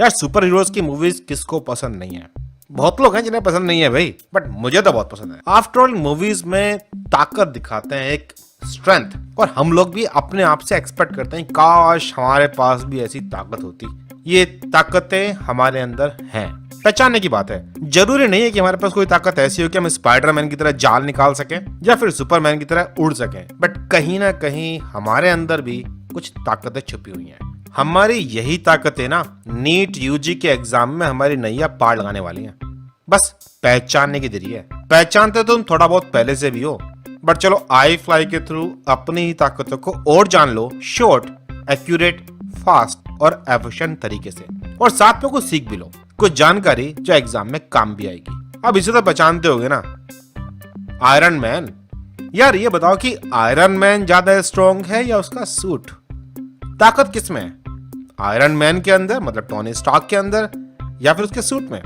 यार super heroes की movies किसको पसंद नहीं है? बहुत लोग हैं जिन्हें पसंद नहीं है भाई, बट मुझे तो बहुत पसंद है। आफ्टर ऑल मूवीज में ताकत दिखाते हैं, एक स्ट्रेंथ, और हम लोग भी अपने आप से एक्सपेक्ट करते हैं काश हमारे पास भी ऐसी ताकत होती। ये ताकतें हमारे अंदर हैं, पहचानने की बात है। जरूरी नहीं है कि हमारे पास कोई ताकत ऐसी हो कि हम स्पाइडरमैन की तरह जाल निकाल सकें या फिर सुपरमैन की तरह उड़ सकें, बट कहीं ना कहीं हमारे अंदर भी कुछ ताकतें छुपी हुई हैं। हमारी यही ताकतें ना नीट यूजी के एग्जाम में हमारी नैया पार लगाने वाली हैं। बस पहचानने की देरी है। पहचानते तुम थोड़ा बहुत पहले से भी हो, बट चलो आई फ्लाई के थ्रू अपनी ही ताकतों को और जान लो, शॉर्ट, एक्यूरेट, फास्ट और एफिशिएंट तरीके से, और साथ में कुछ सीख भी लो, कुछ जानकारी जो एग्जाम में काम भी आएगी। अब इसे तो पहचानते होगे ना, आयरन मैन। यार ये बताओ कि आयरन मैन ज्यादा स्ट्रॉन्ग है या उसका सूट? ताकत किसमें है? आयरन मैन के अंदर, मतलब टोनी स्टार्क के अंदर, या फिर उसके सूट में?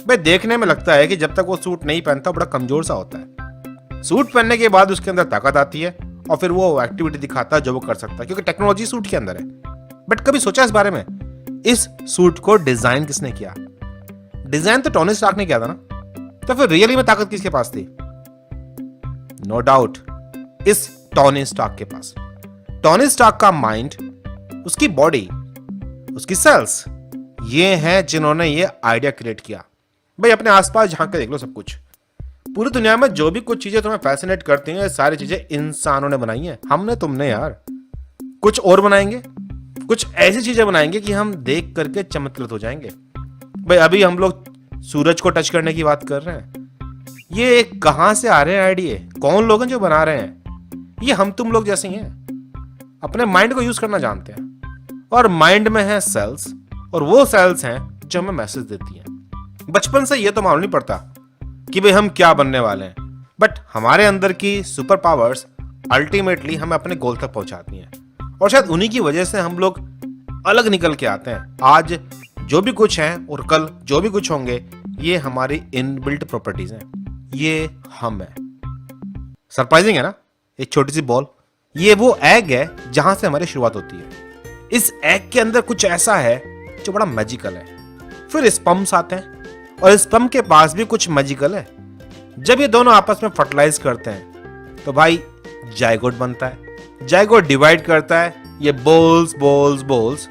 भाई देखने में लगता है कि जब तक वो सूट नहीं पहनता बड़ा कमजोर सा होता है। सूट पहनने के बाद उसके अंदर ताकत आती है और फिर वो एक्टिविटी दिखाता है जो वो कर सकता है, क्योंकि टेक्नोलॉजी सूट के अंदर है। बट कभी सोचा इस बारे में, इस सूट को डिजाइन किसने किया? डिजाइन तो टोनी स्टार्क ने किया था ना, तो फिर रियली में ताकत किसके पास थी? नो डाउट इस टोनी स्टार्क के पास। टोनी स्टार्क का माइंड, उसकी बॉडी, उसकी सेल्स, ये हैं जिन्होंने ये आइडिया क्रिएट किया। भाई अपने आसपास झांक के देख लो, सब कुछ, पूरी दुनिया में जो भी कुछ चीजें तुम्हें फैसिनेट करती हैं, सारी चीजें इंसानों ने बनाई हैं। हमने, तुमने यार। कुछ और बनाएंगे, कुछ ऐसी चीजें बनाएंगे कि हम देख करके चमत्कृत हो जाएंगे। भाई अभी हम लोग सूरज को टच करने की बात कर रहे हैं, ये कहां से आ रहे हैं आइडिया? कौन लोग हैं जो बना रहे हैं? ये हम तुम लोग जैसे ही हैं, अपने माइंड को यूज करना जानते हैं, और माइंड में है सेल्स, और वो सेल्स हैं जो हमें मैसेज देती हैं। बचपन से ये तो मालूम नहीं पड़ता कि भाई हम क्या बनने वाले हैं, बट हमारे अंदर की सुपर पावर्स अल्टीमेटली हमें अपने गोल तक पहुंचाती हैं, और शायद उन्हीं की वजह से हम लोग अलग निकल के आते हैं। आज जो भी कुछ है और कल जो भी कुछ होंगे, ये हमारी इनबिल्ट प्रॉपर्टीज हैं, ये हम है। सरप्राइजिंग है ना? एक छोटी सी बॉल, ये वो एग है जहां से हमारी शुरुआत होती है। इस एग के अंदर कुछ ऐसा है जो बड़ा मैजिकल है। फिर स्पर्म्स आते हैं, और स्पर्म के पास भी कुछ मैजिकल है। जब ये दोनों आपस में फर्टिलाइज करते हैं तो भाई जायगोट बनता है। जायगोट डिवाइड करता है, ये बोल्स बोल्स बोल्स,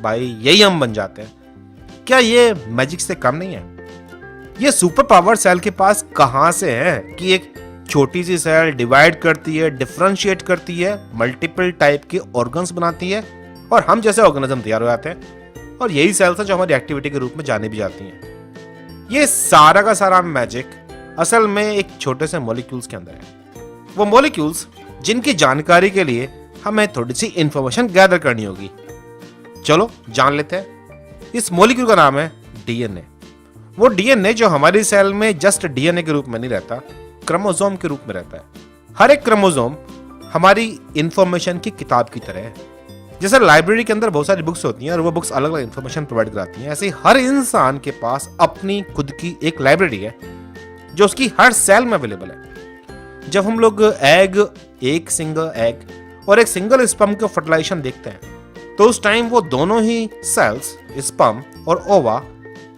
भाई यही हम बन जाते हैं। क्या ये मैजिक से कम नहीं है? ये सुपर पावर सेल के पास कहां से है कि एक छोटी सी सेल डिवाइड करती है, डिफरेंशिएट करती है, मल्टीपल टाइप के ऑर्गन्स बनाती है, और हम जैसे ऑर्गेनिज्म तैयार हो जाते हैं। और यही सेल्स है जो हमारी एक्टिविटी के रूप में जानी भी जाती हैं। ये सारा का सारा मैजिक असल में एक छोटे से मॉलिक्यूल्स के अंदर है। वो मॉलिक्यूल्स जिनकी जानकारी के लिए हमें थोड़ी सी इंफॉर्मेशन गैदर करनी होगी। चलो जान लेते हैं। इस मॉलिक्यूल का नाम है डीएनए। वो डीएनए जो हमारी सेल में जस्ट डीएनए के रूप में नहीं रहता, क्रोमोसोम के रूप में रहता है। हर एक क्रोमोसोम हमारी इंफॉर्मेशन की किताब की तरह है। जैसे लाइब्रेरी के अंदर बहुत सारी बुक्स होती हैं और वो बुक्स अलग अलग इंफॉर्मेशन प्रोवाइड कराती हैं, ऐसे ही हर इंसान के पास अपनी खुद की एक लाइब्रेरी है जो उसकी हर सेल में अवेलेबल है। जब हम लोग एक सिंगल एग और एक सिंगल स्पर्म के फर्टिलाइजेशन देखते हैं, तो उस टाइम वो दोनों ही सेल्स, स्पर्म और ओवा,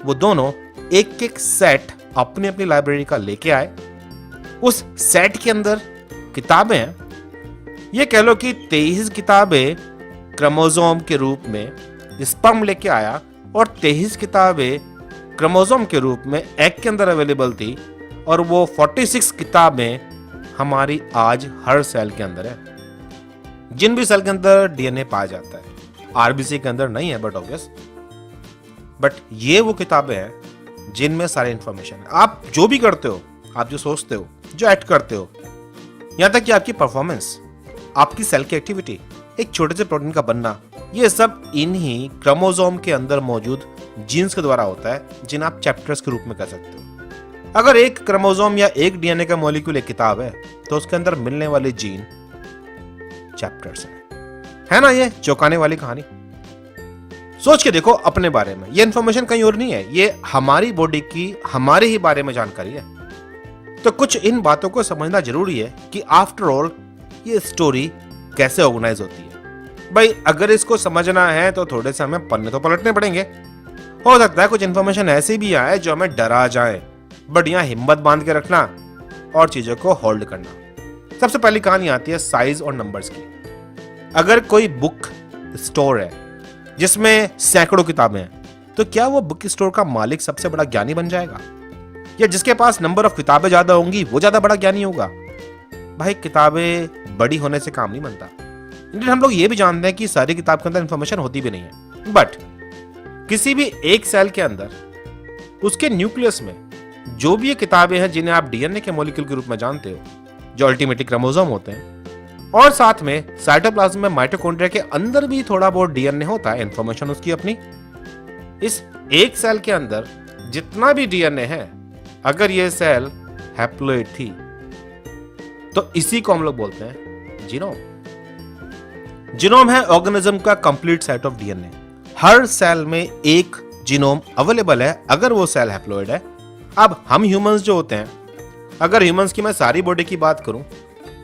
वो दोनों एक एक सेट अपनी अपनी लाइब्रेरी का लेके आए। उस सेट के अंदर किताबें हैं। ये कह लो कि 23 किताबें क्रोमोसोम के रूप में स्पर्म लेके आया, और 23 किताबें क्रोमोसोम के रूप में एग के अंदर अवेलेबल थी, और वो 46 किताबें हमारी आज हर सेल के अंदर है। जिन भी सेल के अंदर डीएनए पाया जाता है, आरबीसी के अंदर नहीं है बट ऑब्वियस, बट ये वो किताबें हैं जिनमें सारी इंफॉर्मेशन है। आप जो भी करते हो, आप जो सोचते हो, जो एक्ट करते हो, यहां तक कि आपकी परफॉर्मेंस, आपकी सेल की एक्टिविटी, एक छोटे से प्रोटीन का बनना, ये सब इन्हीं क्रोमोसोम के अंदर मौजूद जीन्स के द्वारा होता है, जिन्हें आप चैप्टर्स के रूप में कह सकते हो। अगर एक क्रोमोसोम या एक डीएनए का मॉलिक्यूल एक किताब है, तो उसके अंदर मिलने वाले जीन चैप्टर्स हैं। है ना ये चौंकाने वाली कहानी? सोच के देखो अपने बारे में। ये इंफॉर्मेशन कहीं और नहीं है, ये हमारी बॉडी की, हमारे ही बारे में जानकारी है। तो कुछ इन बातों को समझना जरूरी है कि आफ्टर ऑल ये स्टोरी कैसे ऑर्गेनाइज होती है। भाई अगर इसको समझना है तो थोड़े से हमें पन्ने तो पलटने पड़ेंगे। हो सकता है कुछ इन्फॉर्मेशन ऐसी भी आए जो हमें डरा जाए, बट यहाँ हिम्मत बांध के रखना और चीजों को होल्ड करना। सबसे पहली कहानी आती है साइज और नंबर्स की। अगर कोई बुक स्टोर है जिसमें सैकड़ों किताबें हैं, तो क्या वो बुक स्टोर का मालिक सबसे बड़ा ज्ञानी बन जाएगा? या जिसके पास नंबर ऑफ किताबें ज्यादा होंगी वो ज्यादा बड़ा ज्ञानी होगा? भाई, किताबें बड़ी होने से काम नहीं बनता। हम लोग ये भी जानते हैं कि सारी किताब के अंदर इंफॉर्मेशन होती भी नहीं है, बट किसी भी एक सेल के अंदर उसके न्यूक्लियस में जो भी ये किताबें हैं जिन्हें आप डीएनए के मॉलिक्यूल के रूप में जानते हो, जो अल्टीमेटली क्रोमोसोम होते हैं, और साथ में साइटोप्लाज्म में माइटोकॉन्ड्रिया के अंदर भी थोड़ा बहुत डीएनए होता है, इंफॉर्मेशन उसकी अपनी। इस एक सेल के अंदर जितना भी डीएनए है, अगर ये सेल हैप्लोइड थी तो इसी को हम लोग बोलते हैं जीनोम। जीनोम है ऑर्गेनिज्म का कंप्लीट सेट ऑफ डीएनए। हर सेल में एक जीनोम अवेलेबल है अगर वो सेल हैप्लोइड है। अब हम ह्यूमंस जो होते हैं, अगर ह्यूमंस की मैं सारी बॉडी की बात करूं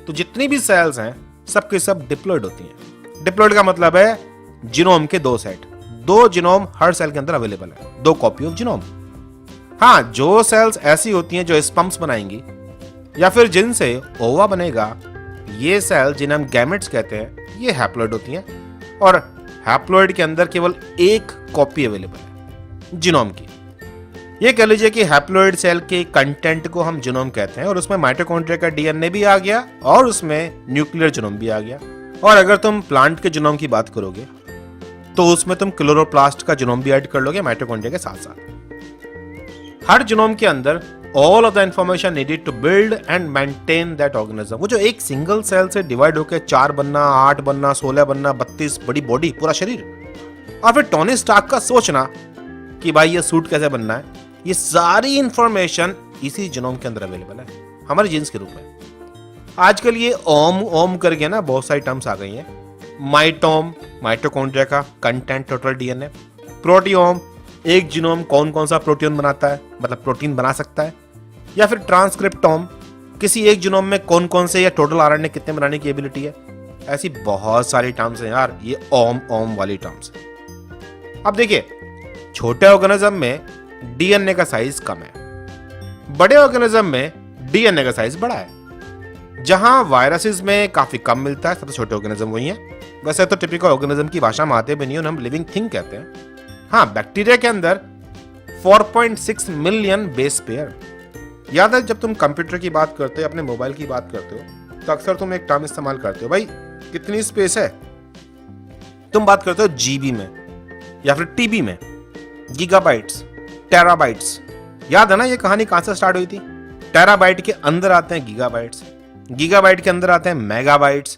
तो जितनी भी सेल्स हैं सबके सब डिप्लॉइड होती हैं। डिप्लॉइड का मतलब है जीनोम के दो सेट, दो जीनोम हर सेल के अंदर अवेलेबल है, दो कॉपी ऑफ जीनोम। हाँ, जो सेल्स ऐसी होती हैं जो स्पर्म्स बनाएंगी या फिर जिनसे ओवा बनेगा, ये सेल जिन्हें हम गैमेट्स कहते हैं, ये हैप्लॉइड होती हैं और हैप्लॉइड के अंदर केवल एक कॉपी अवेलेबल है जीनोम की। ये कह लीजिए कि हैप्लॉइड सेल के कंटेंट को हम जीनोम कहते हैं और उसमें माइटोकॉन्ड्रिया का डीएनए भी आ गया और उसमें न्यूक्लियर जीनोम भी आ गया। और अगर तुम प्लांट के जीनोम की बात करोगे तो उसमें तुम क्लोरोप्लास्ट का जीनोम भी ऐड कर लोगे माइटोकॉन्ड्रिया के साथ साथ। हर जीनोम के अंदर all of the information needed to build and maintain that organism. वो जो एक सिंगल सेल से डिवाइड होकर 4 बनना, 8 बनना, 16 बनना, 32 बड़ी बॉडी, पूरा शरीर, और फिर टोनी स्टार्क का सोचना कि भाई ये सूट कैसे बनना है, ये सारी इंफॉर्मेशन इसी जीनोम के अंदर अवेलेबल है हमारे जीन्स के रूप में। आजकल ये ओम ओम करके ना बहुत सारी टर्म्स आ गई हैं। माइटोम, माइटोकॉन्ड्रिया का कंटेंट टोटल डीएनए। प्रोटियोम, एक जीनोम कौन कौन सा प्रोटीन बनाता है, मतलब प्रोटीन बना सकता है। या फिर ट्रांसक्रिप्टोम, किसी एक जीनोम में कौन कौन से या टोटल आरएनए कितने बनाने की एबिलिटी है। ऐसी बहुत सारी टर्म्स हैं यार, ये ओम ओम वाली टर्म्स। अब देखिए, छोटे ऑर्गेनिज्म में डीएनए का साइज कम है, बड़े ऑर्गेनिज्म में डीएनए का साइज बड़ा है। जहां वायरसेस में काफी कम मिलता है, सबसे छोटे ऑर्गेनिज्म वही है। वैसे तो टिपिकल ऑर्गेनिज्म की भाषा में आते भी नहीं, हम लिविंग थिंग कहते हैं। हाँ, बैक्टीरिया के अंदर 4.6 मिलियन बेस पेयर। याद है जब तुम कंप्यूटर की बात करते हो, अपने मोबाइल की बात करते हो, तो अक्सर तुम एक टर्म इस्तेमाल करते हो, भाई कितनी स्पेस है। तुम बात करते हो जीबी में या फिर टीबी में, गीगाबाइट्स, टेराबाइट्स। याद है ना ये कहानी कहां से स्टार्ट हुई थी? टेराबाइट के अंदर आते हैं गीगाबाइट्स, गीगाबाइट के अंदर आते हैं मेगाबाइट्स,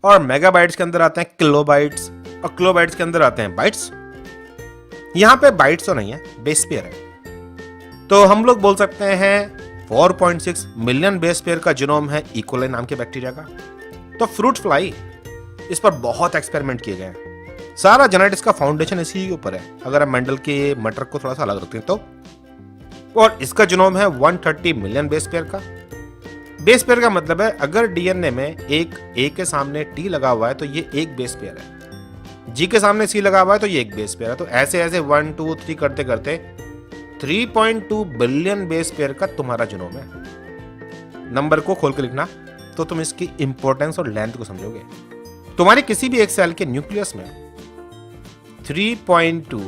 और मेगाबाइट्स के अंदर आते हैं किलोबाइट्स, और किलोबाइट्स के अंदर आते हैं बाइट्स। यहां पे बाइट्स तो नहीं है, बेस पेयर है। तो हम लोग बोल सकते हैं 4.6 मिलियन बेस पेयर का जीनोम है इकोलाई नाम के बैक्टीरिया का। तो फ्रूट फ्लाई, इस पर बहुत एक्सपेरिमेंट किए गए हैं। सारा जेनेटिक्स का फाउंडेशन इसी के ऊपर है, अगर हम मेंडल के मटर को थोड़ा सा अलग रखते हैं तो। और इसका जीनोम है 130 मिलियन बेस पेयर का। बेस पेयर का मतलब है अगर डीएनए में एक ए के सामने टी लगा हुआ है तो ये एक बेस पेयर है, जी के सामने सी लगा हुआ है तो ये एक बेस पेयर है। तो ऐसे ऐसे 1 2 3 करते करते 3.2 बिलियन बेस पेयर का तुम्हारा जीनोम है। नंबर को खोल के लिखना तो तुम इसकी इंपॉर्टेंस और लेंथ को समझोगे। तुम्हारे किसी भी एक सेल के न्यूक्लियस में 3.2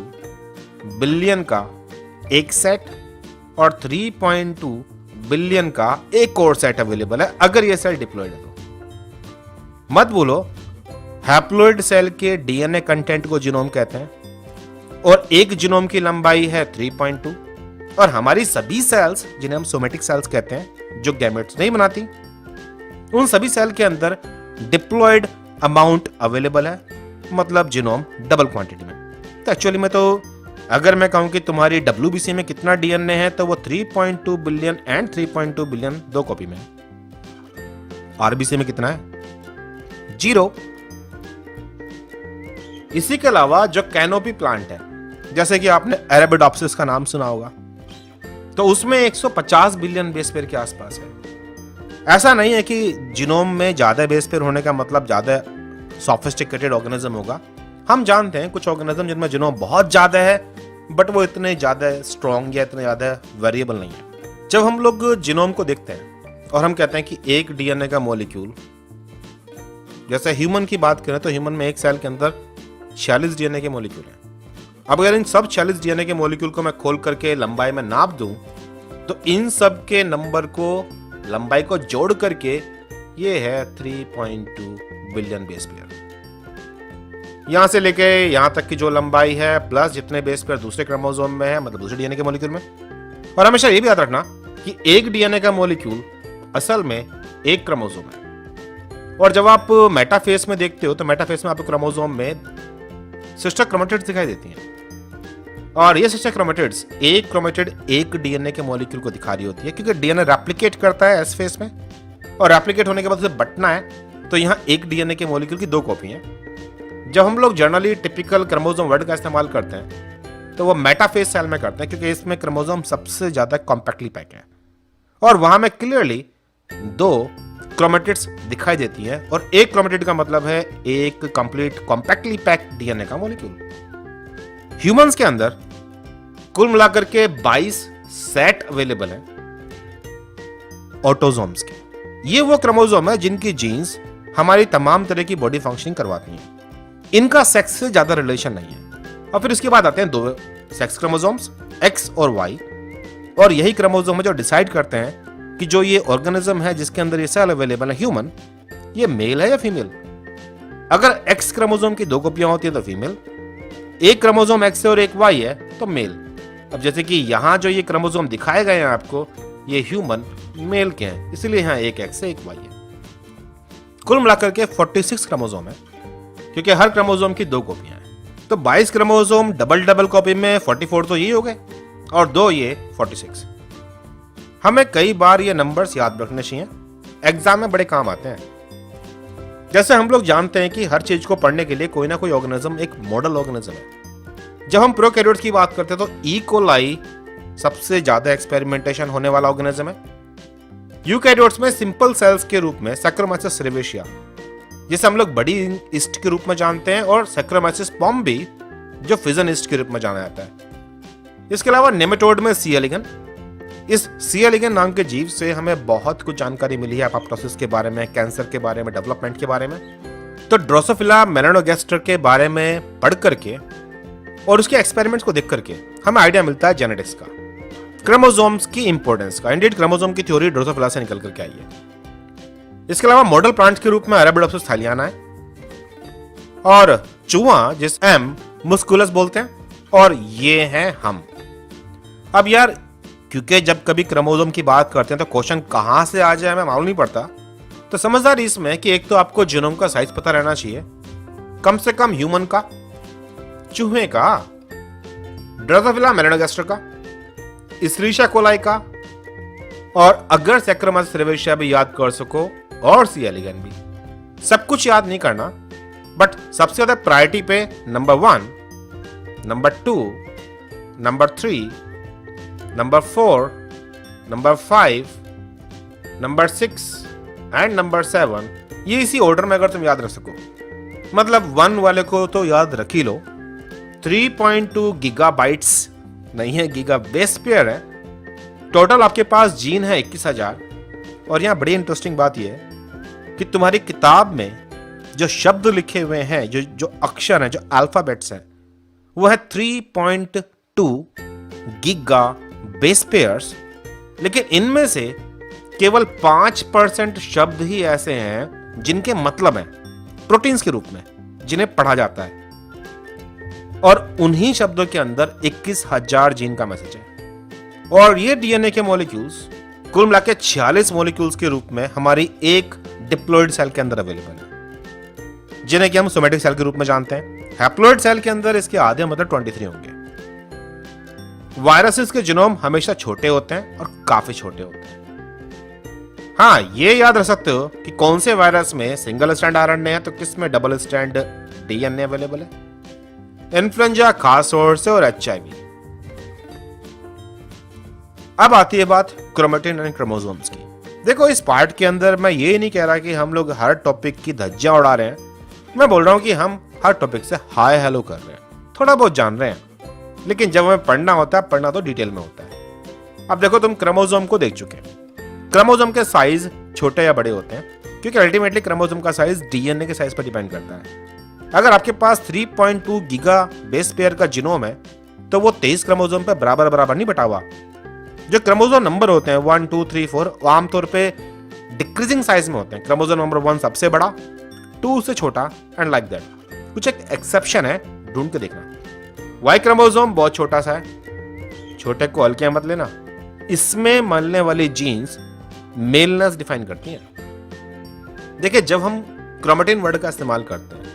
बिलियन का एक सेट और 3.2 बिलियन का एक और सेट अवेलेबल है अगर ये सेल डिप्लॉयड है तो। मत बोलो, हैप्लॉइड सेल के डीएनए कंटेंट को जीनोम कहते हैं और एक जीनोम की लंबाई है 3.2, और हमारी सभी सेल्स जिन्हें हम सोमेटिक सेल्स कहते हैं जो गैमेट्स नहीं बनाती, उन सभी सेल के अंदर डिप्लॉयड अमाउंट अवेलेबल है, मतलब जीनोम डबल क्वांटिटी में। तो एक्चुअली में तो अगर मैं कहूं कि तुम्हारी डब्ल्यूबीसी में कितना डीएनए है तो वो 3.2 बिलियन एंड 3.2 बिलियन दो कॉपी में। आरबीसी में कितना है? 0। इसी के अलावा जो कैनोपी प्लांट है, जैसे कि आपने अरेबिडोप्सिस का नाम सुना होगा, तो उसमें 150 बिलियन बेस पेयर के आसपास है। ऐसा नहीं है कि जीनोम में ज्यादा बेस पेयर होने का मतलब ज्यादा सोफिस्टिकेटेड ऑर्गेनिज्म होगा। हम जानते हैं कुछ ऑर्गेनिज्म जिनमें जीनोम बहुत ज्यादा है बट वो इतने ज्यादा स्ट्रॉन्ग या इतने ज्यादा वेरिएबल नहीं है। जब हम लोग जीनोम को देखते हैं और हम कहते हैं कि एक डीएनए का मॉलिक्यूल, जैसे ह्यूमन की बात करें तो ह्यूमन में एक सेल के अंदर 46 डीएनए के मॉलिक्यूल हैं। अब अगर इन सब 46 डीएनए के मॉलिक्यूल को मैं खोल करके लंबाई में नाप दूं तो इन सब के नंबर को, लंबाई को जोड़ करके ये है 3.2 बिलियन बेस पेयर। यहां से लेके यहां तक की जो लंबाई है प्लस जितने बेस पेयर दूसरे क्रोमोसोम में है, मतलब दूसरे डीएनए के मॉलिक्यूल में। और हमेशा ये भी याद रखना कि एक डीएनए का मॉलिक्यूल असल में एक क्रोमोसोम है। और जब आप मेटाफेस में देखते हो तो मेटाफेस में आपको क्रोमोसोम में सिस्टर क्रोमेटिड्स दिखाई देती हैं। और ये सिस्टर क्रोमेटिड्स, एक क्रोमेटिड एक डीएनए के मॉलिक्यूल को दिखा रही होती है, क्योंकि डीएनए रेप्लिकेट करता है एस फेस में, और रेप्लिकेट होने के बाद उसे बंटना है तो यहाँ एक डीएनए के मॉलिक्यूल की दो कॉपी हैं। जब हम लोग जनरली टिपिकल क्रोमोसोम वर्ड का इस्तेमाल करते हैं तो वो मेटाफेस सेल में करते हैं, क्योंकि इसमें क्रोमोसोम सबसे ज्यादा कॉम्पैक्टली पैक है और वहां में क्लियरली दो क्रोमेटिड्स दिखाई देती हैं। और एक क्रोमेटिड का मतलब है एक कंप्लीट कॉम्पैक्टली पैक्ड डीएनए का मॉलिक्यूल। ह्यूमंस के अंदर कुल मिलाकर के 22 सेट अवेलेबल हैं ऑटोसोम्स के। ये वो क्रोमोसोम है जिनकी जीन्स हमारी तमाम तरह की बॉडी फंक्शनिंग करवाती हैं। इनका सेक्स से ज्यादा रिलेशन नहीं है। और फिर उसके बाद आते हैं दो सेक्स क्रोमोसोम्स, एक्स और वाई। और यही क्रोमोसोम है जो डिसाइड करते हैं कि जो ये ऑर्गेनिज्म है जिसके अंदर ये सेल अवेलेबल है ह्यूमन, ये मेल है या फीमेल। अगर एक्स क्रोमोसोम की दो कॉपियां होती है तो फीमेल, एक क्रोमोसोम एक्स है और एक वाई है तो मेल। अब जैसे कि यहां जो ये क्रोमोसोम दिखाए गए हैं आपको, ये ह्यूमन मेल के हैं, इसलिए यहां एक एक्स है एक वाई है। कुल मिलाकर के 46 क्रोमोसोम है, क्योंकि हर क्रोमोसोम की दो कॉपियां हैं। तो 22 क्रोमोसोम डबल कॉपी में 44 तो ये हो गए और दो ये 46। हमें कई बार ये नंबर्स याद रखने चाहिए, एग्जाम में बड़े काम आते हैं। जैसे हम लोग जानते हैं कि हर चीज को पढ़ने के लिए कोई ना कोई ऑर्गेनिज्म एक मॉडल ऑर्गेनिज्म है। जब हम प्रोकैरियोट्स की बात करते हैं तो ई कोलाई सबसे ज्यादा एक्सपेरिमेंटेशन होने वाला ऑर्गेनिज्म है। यूकैरियोट्स में सिंपल सेल्स के रूप में सैक्रोमाइसिस सेरेविशिया, जिसे हम लोग बड़ी ईस्ट के रूप में जानते हैं, और सैक्रोमाइसिस पॉम्बी जो फिजन ईस्ट के रूप में जाना जाता है। इसके अलावा नेमेटोड में सी एलिगन। इस सी एलिगन नाम के जीव से हमें बहुत कुछ जानकारी मिली है एपोप्टोसिस के बारे में, कैंसर के बारे में, डेवलपमेंट के बारे में। तो ड्रोसोफिला मेलानोगैस्टर के बारे में पढ़ करके और उसके एक्सपेरिमेंट्स को देख करके हमें आइडिया मिलता है जेनेटिक्स का, क्रोमोसोम्स की इंपॉर्टेंस का। इंडियड क्रोमोसोम की थ्योरी ड्रोसोफिला से निकल करके आई है। इसके अलावा मॉडल प्लांट्स के रूप में अरेबिडोप्सिस थैलियाना है, और चूहा जिस एम मुस्कुलस बोलते हैं, और ये हैं हम। अब यार, क्योंकि जब कभी क्रोमोसोम की बात करते हैं तो क्वेश्चन कहां से आ जाए हमें मालूम नहीं पड़ता। तो समझदारी इसमें कि एक तो आपको जीनोम का साइज पता रहना चाहिए, कम से कम ह्यूमन का, चूहे का, ड्रोसोफिला मेलानोगैस्टर का, इस्रीशा कोलाई का, और अगर सैक्रोमाइसिस सेरेविशिया भी याद कर सको, और सी एलिगन भी। सब कुछ याद नहीं करना, बट सबसे ज्यादा प्रायोरिटी पे number 1, number 2, number 3, number 4, number 5, number 6 and number 7, ये इसी ऑर्डर में अगर तुम याद रख सको, मतलब 1 वाले को तो याद रख ही लो। 3.2 गीगाबाइट्स नहीं है, गीगा बेस पेयर है। टोटल आपके पास जीन है 21,000। और यहां बड़ी इंटरेस्टिंग बात यह है कि तुम्हारी किताब में जो शब्द लिखे हुए हैं, जो अक्षर हैं, जो अल्फाबेट्स हैं, वो है 3.2 गीगा बेस पेयर्स। लेकिन इनमें से केवल 5% शब्द ही ऐसे हैं जिनके मतलब हैं प्रोटीन्स के रूप में, जिन्हें पढ़ा जाता है। और उन्हीं शब्दों के अंदर 21,000 जीन का मैसेज है। और ये डीएनए के मॉलिक्यूल्स कुल मिला के 46 मॉलिक्यूल्स के रूप में हमारी एक डिप्लॉइड सेल के अंदर अवेलेबल है, जिन्हें कि हम सोमेटिक सेल के रूप में जानते हैं। हैप्लॉइड सेल के अंदर इसके आधे मतलब 23 होंगे। वायरसेस के जीनोम हमेशा छोटे होते हैं और काफी छोटे होते हैं। हाँ, ये याद रख सकते हो कि कौन से वायरस में सिंगल स्ट्रैंड आरएनए है तो किस में डबल स्ट्रैंड डीएनए अवेलेबल है। इन्फ्लुएंजा खास तौर से, और एचआईवी। अब आती है बात क्रोमेटिन एंड क्रोमोसोम्स की। देखो, इस पार्ट के अंदर मैं ये नहीं कह रहा कि हम लोग हर टॉपिक की धज्जियां उड़ा रहे हैं। मैं बोल रहा हूं कि हम हर टॉपिक से हाय हेलो कर रहे हैं, थोड़ा बहुत जान रहे हैं। लेकिन जब हमें पढ़ना होता है, पढ़ना तो डिटेल में होता है। अब देखो, तुम क्रोमोसोम को देख चुके हैं। क्रोमोसोम के साइज छोटे या बड़े होते हैं, क्योंकि अल्टीमेटली क्रोमोसोम का साइज डीएनए के साइज पर डिपेंड करता है। अगर आपके पास 3.2 गीगा बेस पेयर का जीनोम है, तो वो 23 क्रोमोसोम पे बराबर बराबर नहीं बटा हुआ। जो क्रोमोसोम नंबर होते हैं 1, 2, 3, 4 आमतौर पे डिक्रीजिंग साइज में होते हैं। क्रोमोसोम नंबर 1 सबसे बड़ा, 2 उससे छोटा, एंड लाइक दैट। कुछ एक एक्सेप्शन है, ढूंढ के देखना। वाई क्रोमोसोम बहुत छोटा सा है, छोटे को हल्के मत लेना। इसमें मिलने वाली जीन्स मेलनेस डिफाइन करती हैं। देखिए, जब हम क्रोमेटिन वर्ड का इस्तेमाल करते हैं,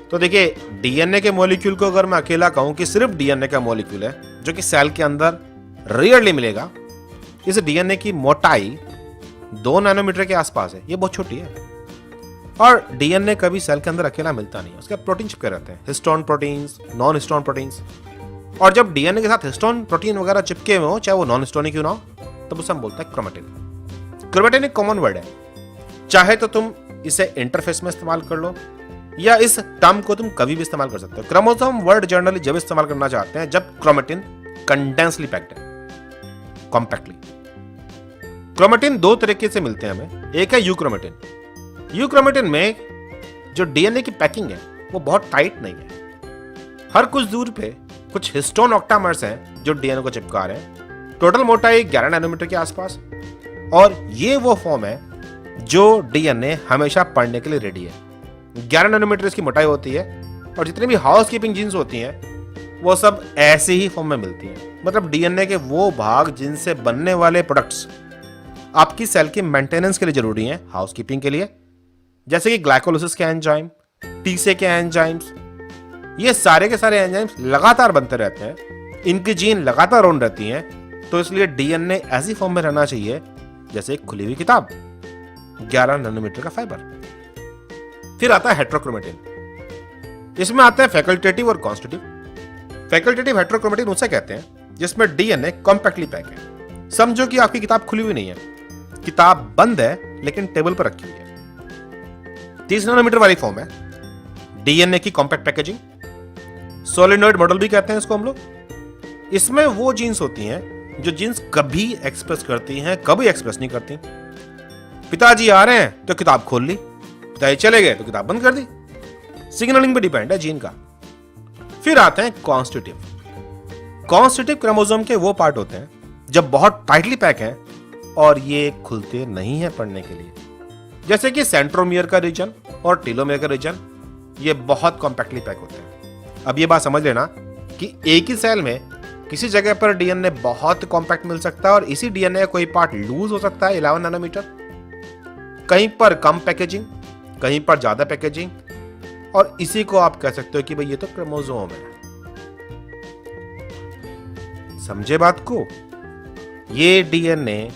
तो देखिए डीएनए के मॉलिक्यूल को अगर मैं अकेला कहूं कि सिर्फ डीएनए का मॉलिक्यूल है, जो कि सेल के अंदर रेयरली मिलेगा, इस डीएनए की मोटाई 2 नैनोमीटर के आसपास है। ये बहुत छोटी है। और डीएनए कभी सेल के अंदर अकेला मिलता नहीं है, उसके प्रोटीन चिपके रहते हैं, histone proteins, non histone proteins. और जब डीएनए के साथ हिस्टोन प्रोटीन वगैरह चिपके हुए हो, चाहे वो नॉन हिस्टोनिक क्यों ना हो, तब उसे हम बोलते हैं क्रोमेटिन। क्रोमेटिन एक कॉमन वर्ड है, चाहे तो तुम इसे इंटरफेस में इस्तेमाल कर लो, या इस टर्म को तुम कभी भी इस्तेमाल कर सकते हो। क्रोमोसोम वर्ड जनरली जब इस्तेमाल करना चाहते हैं जब क्रोमेटिन कंडेंसली पैक्ड है, कॉम्पैक्टली। क्रोमेटिन 2 तरीके से मिलते हैं हमें। एक है यूक्रोमेटिन। यूक्रोमेटिन में जो डीएनए की पैकिंग है वो बहुत टाइट नहीं है। हर कुछ दूर पे कुछ हिस्टोन ऑक्टामर्स हैं जो डीएनए को चिपका रहे हैं। टोटल मोटाई 11 नैनोमीटर के आसपास। और ये वो फॉर्म है जो डीएनए हमेशा पढ़ने के लिए रेडी है। 11 नैनोमीटर इसकी मोटाई होती है, और जितनी भी हाउस कीपिंग जीन्स होती हैं वो सब ऐसे ही फॉर्म में मिलती हैं। मतलब डीएनए के वो भाग जिनसे बनने वाले प्रोडक्ट्स आपकी सेल की मेंटेनेंस के लिए जरूरी हैं, हाउस कीपिंग के लिए, जैसे कि ग्लाइकोलाइसिस के एंजाइम, टीसे के एंजाइम्स। ये सारे के सारे एंजाइम्स लगातार बनते रहते हैं, इनकी जीन लगातार ऑन रहती हैं, तो इसलिए डीएनए ऐसी फॉर्म में रहना चाहिए जैसे एक खुली हुई किताब, 11 नैनोमीटर का फाइबर। फिर आता है हेट्रोक्रोमेटिन। इसमें आते हैं फैकल्टेटिव और कॉन्स्टिट्यूटिव। फैकल्टेटिव हेट्रोक्रोमेटिन उसे कहते हैं जिसमें डीएनए कॉम्पैक्टली पैक है। समझो कि आपकी किताब खुली हुई नहीं है, किताब बंद है लेकिन टेबल पर रखी हुई है। 30 नैनोमीटर वाली फॉर्म है, डीएनए की कॉम्पैक्ट पैकेजिंग, सोलिनॉइड मॉडल भी कहते हैं इसको हम लोग। इसमें वो जीन्स होती हैं जो जीन्स कभी एक्सप्रेस करती हैं, कभी एक्सप्रेस नहीं करती। पिताजी आ रहे हैं तो किताब खोल ली, पिताजी चले गए तो किताब बंद कर दी। सिग्नलिंग पे डिपेंड है जीन का। फिर आते हैं कॉन्स्टिट्यूटिव। कॉन्स्टिट्यूटिव क्रोमोसोम के वो पार्ट होते हैं जब बहुत टाइटली पैक हैं और ये खुलते नहीं है पढ़ने के लिए, जैसे कि सेंट्रोमियर का रीजन और टेलोमियर का रीजन। ये बहुत कॉम्पैक्टली पैक होते हैं। अब ये बात समझ लेना कि एक ही सेल में किसी जगह पर डीएनए बहुत कॉम्पैक्ट मिल सकता है और इसी डीएनए का कोई पार्ट लूज हो सकता है 11 नैनोमीटर, कहीं पर कम पैकेजिंग, कहीं पर ज्यादा पैकेजिंग, और इसी को आप कह सकते हो कि भाई ये तो क्रोमोसोम है। समझे बात को? ये डीएनए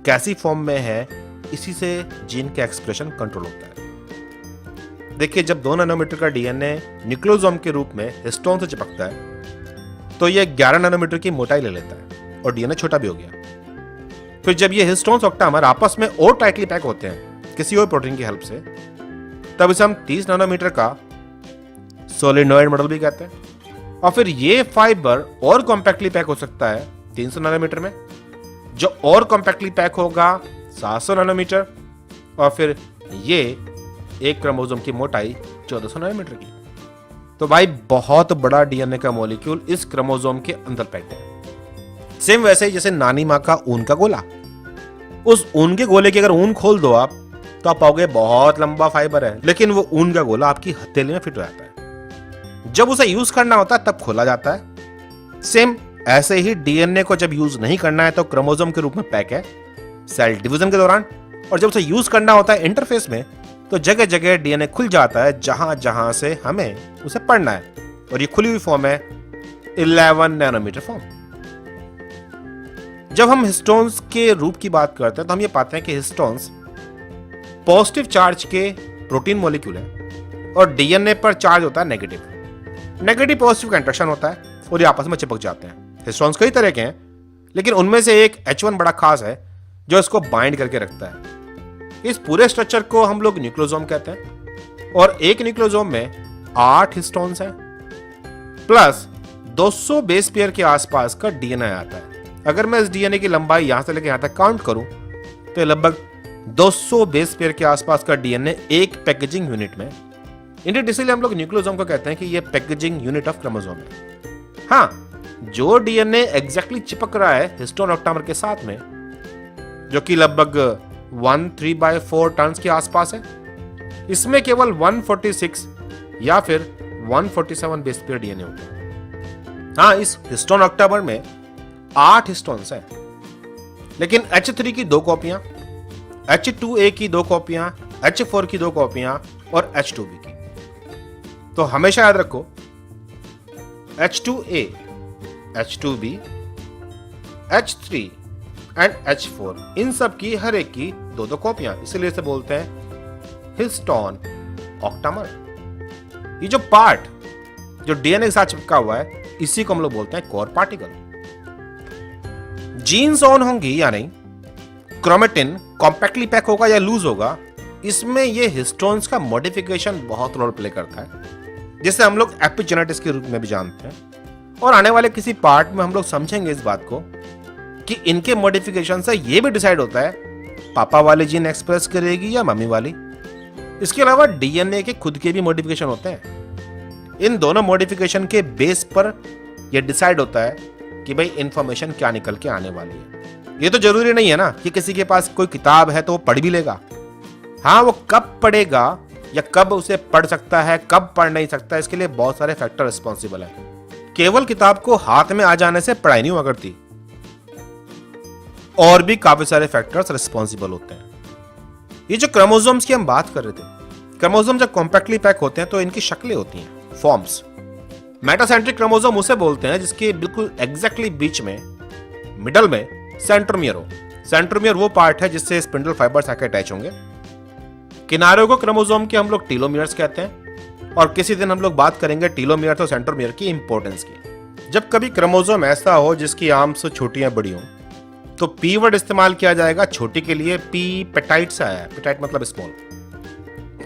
कैसी फॉर्म में है, इसी से जीन का एक्सप्रेशन कंट्रोल होता है। देखिए, जब 2 नैनोमीटर का डीएनए न्यूक्लियोसोम के रूप में हिस्टोन से चिपकता है तो ये 11 नैनोमीटर की मोटाई ले लेता है और डीएनए छोटा भी हो गया। फिर जब ये हिस्टोन्स ऑक्टामर आपस में और टाइटली पैक होते हैं किसी और प्रोटीन की हेल्प से, तब इसे हम 30 नैनोमीटर का सोलिनॉइड मॉडल भी कहते हैं। और फिर ये फाइबर और कॉम्पैक्टली पैक हो सकता है 300 नैनोमीटर में, जो और कॉम्पैक्टली पैक होगा 700 नैनोमीटर, और फिर ये एक क्रोमोसोम की मोटाई 1400 नैनोमीटर की। तो भाई बहुत बड़ा डीएनए का मॉलिक्यूल इस क्रोमोसोम के अंदर पैक्ड है। सेम वैसे ही जैसे नानी माँ का ऊन का गोला, उस ऊन के गोले की अगर ऊन खोल दो आप, तो आप पाओगे बहुत लंबा फाइबर है, लेकिन वो ऊन का गोला आपकी हथेली में फिट हो जाता है। जब उसे यूज करना होता है तब खोला जाता है। सेम ऐसे ही डीएनए को जब यूज नहीं करना है तो क्रोमोसोम के रूप में पैक है सेल डिवीजन के दौरान, और जब उसे यूज करना होता है इंटरफेस में, तो जगह जगह डीएनए खुल जाता है जहां जहां से हमें उसे पढ़ना है। और ये खुली हुई फॉर्म है 11 नैनोमीटर फॉर्म। जब हम हिस्टोन्स के रूप की बात करते हैं तो हम ये पाते हैं कि हिस्टोन्स पॉजिटिव चार्ज के प्रोटीन मॉलिक्यूल है और डीएनए पर चार्ज होता है नेगेटिव। नेगेटिव पॉजिटिव का इंटरेक्शन होता है और ये आपस में चिपक जाते हैं। हिस्टोन्स कई तरह के हैं, लेकिन उनमें से एक H1 बड़ा खास है जो इसको बाइंड करके रखता है। इस पूरे स्ट्रक्चर को हम लोग न्यूक्लियोसोम कहते हैं, और एक न्यूक्लियोसोम में 8 हिस्टोन्स हैं प्लस 200 बेस पेयर के आसपास का डीएनए आता है। अगर मैं इस डीएनए की लंबाई यहां से लेकर यहां तक काउंट करूं तो ये लगभग 200 बेस पेयर के आसपास का डीएनए एक पैकेजिंग यूनिट में। इंडियन इसीलिए हम लोग न्यूक्लियोसोम को कहते हैं कि ये पैकेजिंग यूनिट ऑफ क्रोमोसोम है। हाँ, जो डीएनए एग्जैक्टली चिपक रहा है हिस्टोन ऑक्टामर के साथ में, जो कि लगभग 1/3/4 टन के आसपास है, इसमें केवल 146 या फिर 147 बेस पेयर डीएनए होते हैं। हाँ, इस हिस्टोन ऑक्टामर में 8 हिस्टोन्स हैं, लेकिन H3 की 2 कॉपियां, H2A की 2 कॉपियां, H4 की 2 कॉपियां और H2B की। तो हमेशा याद रखो H2A, H2B, H3 and H4 इन सब की हर एक की 2 कॉपियां, इसलिए इसे बोलते हैं हिस्टोन ऑक्टामर। ये जो पार्ट जो डीएनए के साथ चिपका हुआ है, इसी को हम लोग बोलते हैं कोर पार्टिकल। जीन्स ऑन होंगी या नहीं, क्रोमेटिन कॉम्पैक्टली पैक होगा या लूज होगा, इसमें ये हिस्टोन्स का मॉडिफिकेशन बहुत रोल प्ले करता है, जिसे हम लोग एपिजेनेटिक्स के रूप में भी जानते हैं। और आने वाले किसी पार्ट में हम लोग समझेंगे इस बात को कि इनके मॉडिफिकेशन से ये भी डिसाइड होता है पापा वाली जीन एक्सप्रेस करेगी या मम्मी वाली। इसके अलावा डीएनए के खुद के भी मॉडिफिकेशन होते हैं। इन दोनों मॉडिफिकेशन के बेस पर यह डिसाइड होता है कि भाई इंफॉर्मेशन क्या निकल के आने वाली है। ये तो जरूरी नहीं है ना कि किसी के पास कोई किताब है तो वो पढ़ भी लेगा। हाँ, वो कब पढ़ेगा या कब उसे पढ़ सकता है, कब पढ़ नहीं सकता, इसके लिए बहुत सारे फैक्टर रिस्पॉन्सिबल है। केवल किताब को हाथ में आ जाने से पढ़ाई नहीं हुआ करती, और भी काफी सारे फैक्टर्स रिस्पॉन्सिबल होते हैं। ये जो क्रोमोसोम्स की हम बात कर रहे थे, क्रोमोसोम जब कॉम्पैक्टली पैक होते हैं तो इनकी शक्लें होती हैं, फॉर्म्स। मेटासेंट्रिक क्रोमोसोम उसे बोलते हैं जिसके बिल्कुल एग्जैक्टली बीच में, मिडल में सेंट्रोमियर हो। सेंट्रोमियर वो पार्ट है जिससे स्पिंडल फाइबर्स आके अटैच होंगे। किनारों को क्रोमोसोम के हम लोग टीलोमियर्स कहते हैं, और किसी दिन हम लोग बात करेंगे टीलोमियर और सेंट्रोमियर की इंपॉर्टेंस की। जब कभी क्रोमोसोम ऐसा हो जिसकी आर्म्स छोटियां बड़ी हों, तो पी वर्ड इस्तेमाल किया जाएगा छोटी के लिए। पी पेटाइट से आया है, पेटाइट मतलब स्मॉल,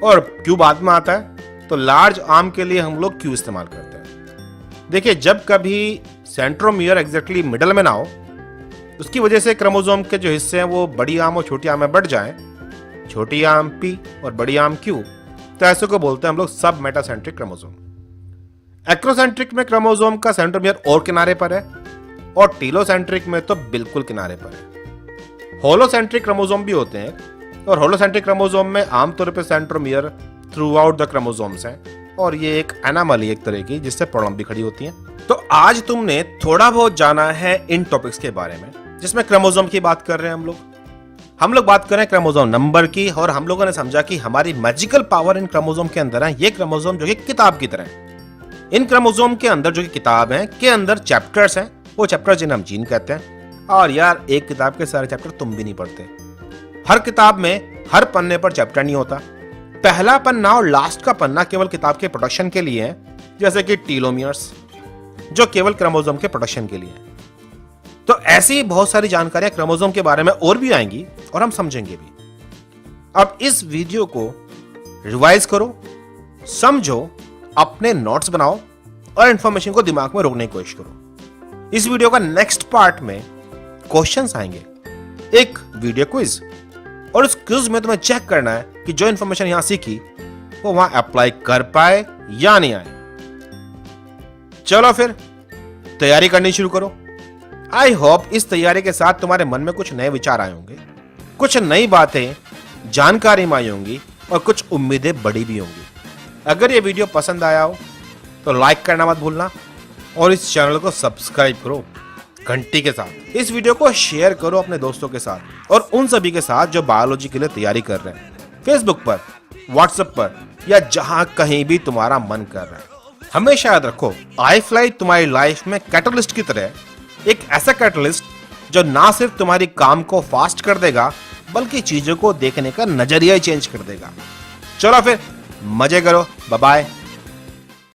और क्यू बाद में आता है, तो लार्ज आर्म के लिए हम लोग क्यू इस्तेमाल करते हैं। देखिए, जब कभी सेंट्रोमियर एग्जैक्टली मिडल में ना हो, उसकी वजह से क्रोमोसोम के जो हिस्से हैं वो बड़ी आर्म और छोटी आर्म में बढ़ जाएं, छोटी आर्म पी और बड़ी आर्म क्यू, तो ऐसे को बोलते हैं हम लोग सब मेटासेंट्रिक क्रोमोसोम। एक्रोसेंट्रिक में क्रोमोसोम का सेंट्रोमियर और किनारे पर है, और टीलोसेंट्रिक में तो बिल्कुल किनारे पर है। होलोसेंट्रिक क्रोमोसोम भी होते हैं, और होलोसेंट्रिक क्रोमोसोम में आमतौर पर centromere through out the chromosomes हैं, और ये एक एनामली एक तरह की, जिससे प्रॉब्लम भी खड़ी होती है। तो आज तुमने थोड़ा बहुत जाना है इन टॉपिक्स के बारे में, जिसमें क्रोमोसोम की बात कर रहे हैं हम लोग बात कर रहे हैं क्रोमोसोम नंबर की, और हम लोगों ने समझा कि हमारी मैजिकल पावर इन क्रोमोसोम के अंदर है। ये क्रोमोसोम जो कि किताब की तरह है। इन क्रोमोसोम के अंदर जो कि किताब है के अंदर चैप्टर्स हैं, वो चैप्टर जिन्हें हम जीन कहते हैं। और यार, एक किताब के सारे चैप्टर तुम भी नहीं पढ़ते। हर किताब में हर पन्ने पर चैप्टर नहीं होता। पहला पन्ना और लास्ट का पन्ना केवल किताब के प्रोडक्शन के लिए है, जैसे कि टीलोमियर्स जो केवल क्रोमोसोम के प्रोडक्शन के लिए है। तो ऐसी बहुत सारी जानकारियां क्रोमोसोम के बारे में और भी आएंगी, और हम समझेंगे भी। अब इस वीडियो को रिवाइज करो, समझो, अपने नोट्स बनाओ, और इंफॉर्मेशन को दिमाग में रोकने की कोशिश करो। इस वीडियो का नेक्स्ट पार्ट में क्वेश्चंस आएंगे, एक वीडियो क्विज, और उस क्विज में तुम्हें चेक करना है कि जो इंफॉर्मेशन यहां सीखी वो वहां अप्लाई कर पाए या नहीं आए। चलो फिर तैयारी करनी शुरू करो। आई होप इस तैयारी के साथ तुम्हारे मन में कुछ नए विचार आए होंगे, कुछ नई बातें जानकारी में आई होंगी, और कुछ उम्मीदें बड़ी भी होंगी। अगर ये वीडियो पसंद आया हो तो लाइक करना मत भूलना, और इस चैनल को सब्सक्राइब करो घंटी के साथ। इस वीडियो को शेयर करो अपने दोस्तों के साथ, और उन सभी के साथ जो बायोलॉजी के लिए तैयारी कर रहे हैं, फेसबुक पर, व्हाट्सएप पर, या जहां कहीं भी तुम्हारा मन कर रहा है। हमेशा याद रखो, iFly तुम्हारी लाइफ में कैटलिस्ट की तरह, एक ऐसा कैटलिस्ट जो ना सिर्फ तुम्हारी काम को फास्ट कर देगा, बल्कि चीजों को देखने का नजरिया ही चेंज कर देगा। चलो फिर मजे करो, बाय बाय।